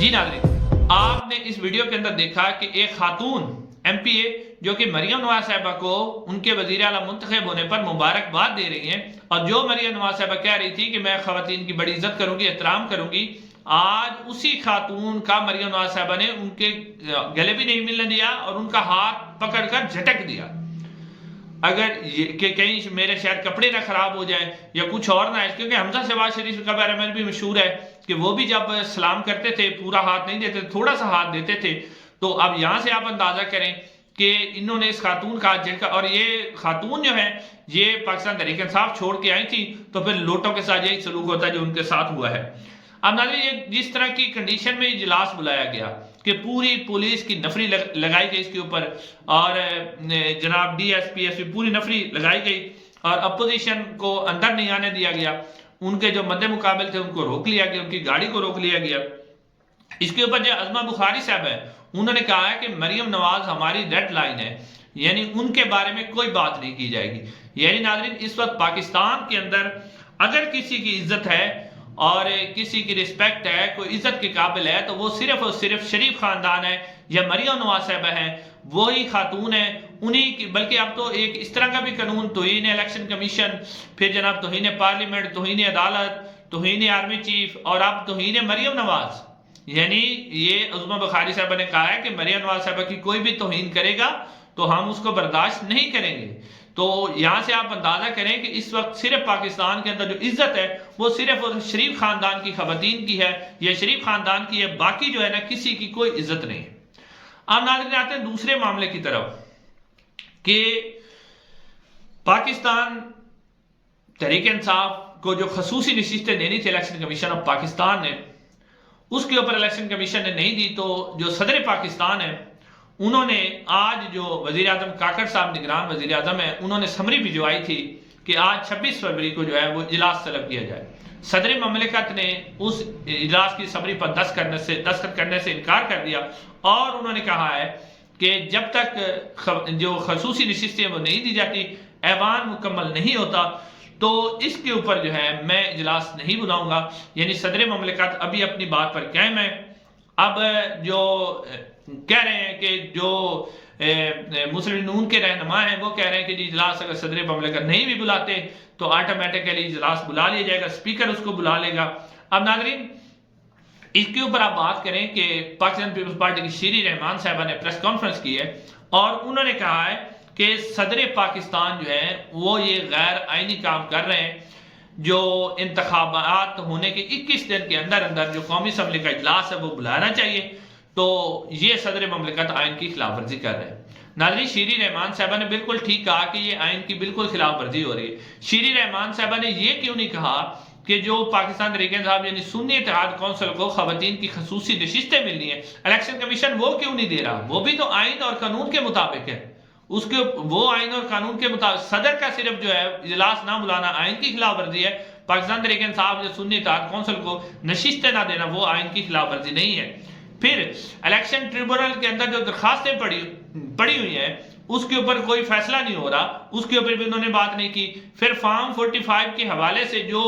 جی ناظرین، آپ نے اس ویڈیو کے اندر دیکھا کہ ایک خاتون ایم پی اے جو کہ مریم نواز صاحبہ کو ان کے وزیر اعلیٰ منتخب ہونے پر مبارکباد دے رہی ہیں، اور جو مریم نواز صاحبہ کہہ رہی تھی کہ میں خواتین کی بڑی عزت کروں گی، احترام کروں گی، آج اسی خاتون کا مریم نواز صاحبہ نے ان کے گلے بھی نہیں ملنے دیا اور ان کا ہاتھ پکڑ کر جھٹک دیا۔ اگر کہ کہیں میرے شاید کپڑے نہ خراب ہو جائیں یا کچھ اور نہ ہے، کیونکہ حمزہ شہباز شریف کا بارے میں بھی مشہور ہے کہ وہ بھی جب سلام کرتے تھے پورا ہاتھ نہیں دیتے، تھوڑا سا ہاتھ دیتے تھے۔ تو اب یہاں سے آپ اندازہ کریں کہ انہوں نے اس خاتون کا جھٹکا، اور یہ خاتون جو ہے یہ پاکستان تحریک انصاف چھوڑ کے آئی تھی، تو پھر لوٹوں کے ساتھ یہی سلوک ہوتا ہے جو ان کے ساتھ ہوا ہے۔ اب ناظرین، یہ جس طرح کی کنڈیشن میں اجلاس بلایا گیا کہ پوری پولیس کی نفری لگائی گئی اس کے اوپر، اور جناب D S P S P پوری نفری لگائی گئی، اور اپوزیشن کو اندر نہیں آنے دیا گیا، ان کے جو مد مقابل تھے ان کو روک لیا گیا، ان کی گاڑی کو روک لیا گیا۔ اس کے اوپر جو عظمہ بخاری صاحب ہے انہوں نے کہا ہے کہ مریم نواز ہماری ریڈ لائن ہے، یعنی ان کے بارے میں کوئی بات نہیں کی جائے گی۔ یعنی ناظرین، اس وقت پاکستان کے اندر اگر کسی کی عزت ہے اور کسی کی رسپیکٹ ہے، کوئی عزت کے قابل ہے، تو وہ صرف اور صرف شریف خاندان ہے یا مریم نواز صاحبہ ہیں، وہی خاتون ہیں انہی کی۔ بلکہ اب تو ایک اس طرح کا بھی قانون، توہین الیکشن کمیشن، پھر جناب توہین پارلیمنٹ، توہین عدالت، توہین آرمی چیف، اور اب توہین مریم نواز، یعنی یہ عظمہ بخاری صاحبہ نے کہا ہے کہ مریم نواز صاحبہ کی کوئی بھی توہین کرے گا تو ہم اس کو برداشت نہیں کریں گے۔ تو یہاں سے آپ اندازہ کریں کہ اس وقت صرف پاکستان کے اندر جو عزت ہے وہ صرف شریف خاندان کی خواتین کی ہے، یا شریف خاندان کی ہے، باقی جو ہے نا کسی کی کوئی عزت نہیں ہے۔ اب ناظرین آتے ہیں دوسرے معاملے کی طرف کہ پاکستان تحریک انصاف کو جو خصوصی نشستیں دینی تھی الیکشن کمیشن آف پاکستان نے، اس کے اوپر الیکشن کمیشن نے نہیں دی، تو جو صدر پاکستان ہے انہوں نے آج جو وزیر اعظم کاکڑ صاحب نگران وزیر اعظم ہیں انہوں نے سمری بھجوائی تھی کہ آج 26 فروری کو جو ہے وہ اجلاس طلب کیا جائے۔ صدر مملکت نے اس اجلاس کی سمری پر دستخط کرنے سے انکار کر دیا، اور انہوں نے کہا ہے کہ جب تک جو خصوصی نشستیں وہ نہیں دی جاتی، ایوان مکمل نہیں ہوتا، تو اس کے اوپر جو ہے میں اجلاس نہیں بلاؤں گا۔ یعنی صدر مملکت ابھی اپنی بات پر قائم ہے۔ اب جو کہہ رہے ہیں کہ جو مسلم نون کے رہنما ہیں وہ کہہ رہے ہیں کہ جی اجلاس اگر صدر مملکت نہیں بھی بلاتے تو آٹومیٹکلی اجلاس بلا لیا جائے گا، اسپیکر اس کو بلا لے گا۔ اب ناظرین، اس کے اوپر آپ بات کریں کہ پاکستان پیپلز پارٹی کی شیری رحمان صاحبہ نے پریس کانفرنس کی ہے، اور انہوں نے کہا ہے کہ صدر پاکستان جو ہے وہ یہ غیر آئینی کام کر رہے ہیں، جو انتخابات ہونے کے 21 دن کے اندر اندر جو قومی اسمبلی کا اجلاس ہے وہ بلانا چاہیے، تو یہ صدر مملکت آئین کی خلاف ورزی کر رہے ہیں۔ ناظرین، شیری رحمان صاحبہ نے بالکل ٹھیک کہا کہ یہ آئین کی بالکل خلاف ورزی ہو رہی ہے۔ شیری رحمان صاحبہ نے یہ کیوں نہیں کہا کہ جو پاکستان تحریک انصاف یعنی سنی اتحاد کونسل کو خواتین کی خصوصی نشستیں ملنی ہیں، الیکشن کمیشن وہ کیوں نہیں دے رہا؟ وہ بھی تو آئین اور قانون کے مطابق ہے، اس کے وہ آئین اور قانون کے مطابق صدر کا صرف جو ہے اجلاس نہ بلانا آئین کی خلاف ورزی ہے، پاکستان تحریک انصاف جو سنی اتحاد کونسل کو نشستیں نہ دینا وہ آئین کی خلاف ورزی نہیں ہے۔ پھر الیکشن ٹریبونل کے اندر جو درخواستیں پڑی ہوئی ہیں اس کے اوپر کوئی فیصلہ نہیں ہو رہا، اس کے اوپر بھی انہوں نے بات نہیں کی۔ پھر فارم 45 کے حوالے سے جو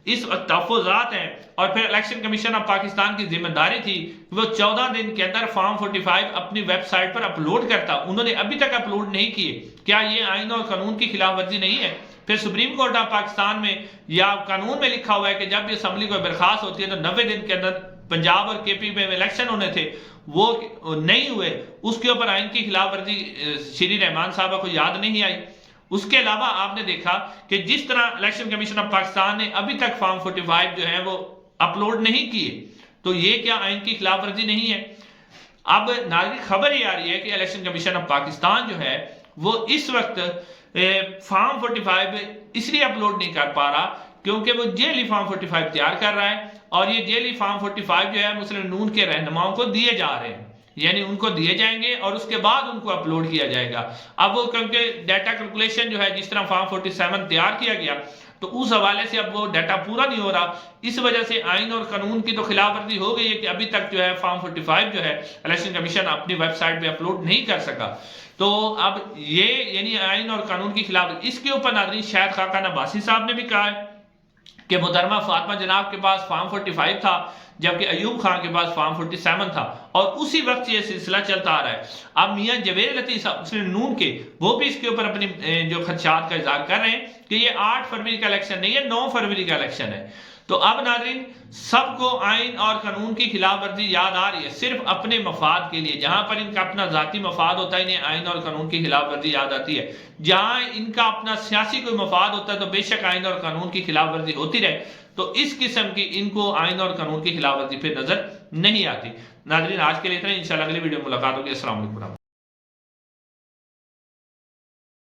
اس وقت تحفظات ہیں، اور پھر الیکشن کمیشن آف پاکستان کی ذمہ داری تھی وہ 14 دن کے اندر فارم 45 اپنی ویب سائٹ پر اپلوڈ کرتا، انہوں نے ابھی تک اپلوڈ نہیں کیے۔ کیا یہ آئین اور قانون کی خلاف ورزی نہیں ہے؟ پھر سپریم کورٹ آف پاکستان میں یا قانون میں لکھا ہوا ہے کہ جب یہ اسمبلی کو برخاست ہوتی ہے تو 90 دن کے اندر پنجاب اور کے پی میں الیکشن ہونے تھے، وہ نہیں ہوئے، اس کے اوپر آئین کی خلاف ورزی شیری رحمان صاحبہ کو یاد نہیں آئی۔ اس کے علاوہ آپ نے دیکھا کہ جس طرح الیکشن کمیشن آف پاکستان نے ابھی تک فارم 45 جو ہے وہ اپلوڈ نہیں کیے، تو یہ کیا آئین کی خلاف ورزی نہیں ہے؟ اب ناظرین، خبر یہ آ رہی ہے کہ الیکشن کمیشن آف پاکستان جو ہے وہ اس وقت فارم 45 اس لیے اپلوڈ نہیں کر پا رہا کیونکہ وہ جیلی فارم 45 تیار کر رہا ہے، اور یہ جیلی فارم 45 جو ہے مسلم نون کے رہنماؤں کو دیے جا رہے ہیں، یعنی ان کو دیے جائیں گے اور اس کے بعد ان کو اپلوڈ کیا جائے گا۔ اب وہ کیونکہ ڈیٹا کیلکولیشن جو ہے جس طرح فارم 47 تیار کیا گیا تو اس حوالے سے اب وہ ڈیٹا پورا نہیں ہو رہا، اس وجہ سے آئین اور قانون کی تو خلاف ورزی ہو گئی ہے کہ ابھی تک جو ہے فارم 45 جو ہے الیکشن کمیشن اپنی ویب سائٹ پہ اپلوڈ نہیں کر سکا۔ تو اب یہ یعنی آئین اور قانون کی خلاف ورزی، اس کے اوپر ناظرین شاہد خاقان عباسی صاحب نے بھی کہا ہے کہ محترمہ فاطمہ جناب کے پاس فارم 45 تھا جبکہ ایوب خان کے پاس فارم 47 تھا، اور اسی وقت یہ سلسلہ چلتا آ رہا ہے۔ اب میاں جویر لطیف صاحب نون کے وہ بھی اس کے اوپر اپنی جو خدشات کا اظہار کر رہے ہیں کہ یہ 8 فروری کا الیکشن نہیں ہے، 9 فروری کا الیکشن ہے۔ تو اب ناظرین سب کو آئین اور قانون کی خلاف ورزی یاد آ رہی ہے صرف اپنے مفاد کے لیے، جہاں پر ان کا اپنا ذاتی مفاد ہوتا ہے انہیں آئین اور قانون کی خلاف ورزی یاد آتی ہے، جہاں ان کا اپنا سیاسی کوئی مفاد ہوتا ہے تو بے شک آئین اور قانون کی خلاف ورزی ہوتی رہے، تو اس قسم کی ان کو آئین اور قانون کی خلاف ورزی پہ نظر نہیں آتی۔ ناظرین آج کے لیے اتنا ہی، انشاءاللہ اگلی ویڈیو میں ملاقات ہوگی۔ السلام علیکم۔